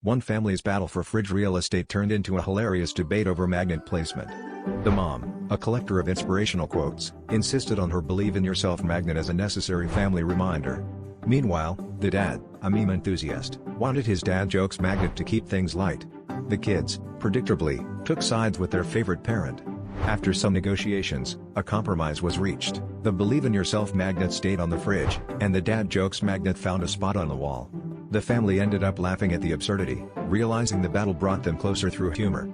One family's battle for fridge real estate turned into a hilarious debate over magnet placement. The mom, a collector of inspirational quotes, insisted on her Believe in Yourself magnet as a necessary family reminder. Meanwhile, the dad, a meme enthusiast, wanted his dad jokes magnet to keep things light. The kids, predictably, took sides with their favorite parent. After some negotiations, a compromise was reached. The Believe in Yourself magnet stayed on the fridge, and the dad jokes magnet found a spot on the wall. The family ended up laughing at the absurdity, realizing the battle brought them closer through humor.